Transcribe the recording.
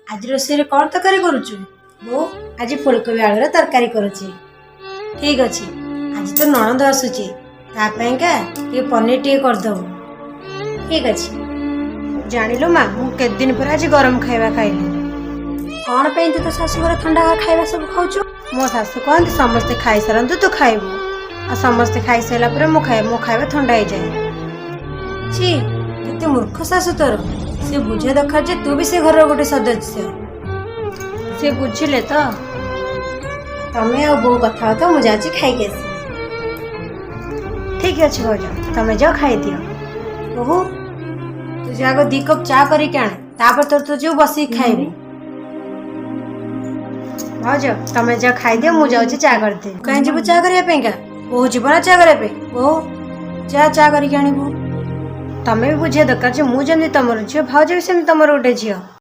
आज रोषेई कौन तरकारी करुचु? बो आज फुलकोबी आलूर तरकारी करुची। ठीक अच्छे, आज तो नणंद आसुची तापाईका टे पनीर टे करदबु। ठीक अच्छे। जानिलो माँ मु केत दिन पर आज गरम खाइबा खाइली। कौन पे तू तो शाशुघर ठंडा खाइबा सब खाऊछु? मो शाशु कहते समस्ते खाई सारंतु तू खाइबु आ समस्ते खाई सारा पर मो खाइबा ठंडा हो जाए। छी केते मूर्ख शाशु तोर। से बुझे दरकार जे तू भी से घर गोटे सदस्य। से बुझिले तो तमें आ बो कथा तो मुझे आज खाई आस। ठीक अच्छे भाज तमें जाओ खाई दियो। बहु तू जाग 2 कप चा करी आण तापर तोर तो जो बस खाइबी। भाज तमें जाओ खाई दियो मु जाऊँ चा कर दे। कहीं जीव चा करने का? बहु जीव ना चा करने बहु चा करी आनबू। तमें भी बुझे दरकार मुझे तुम झील भाज भी सेम तुम गोटे झील।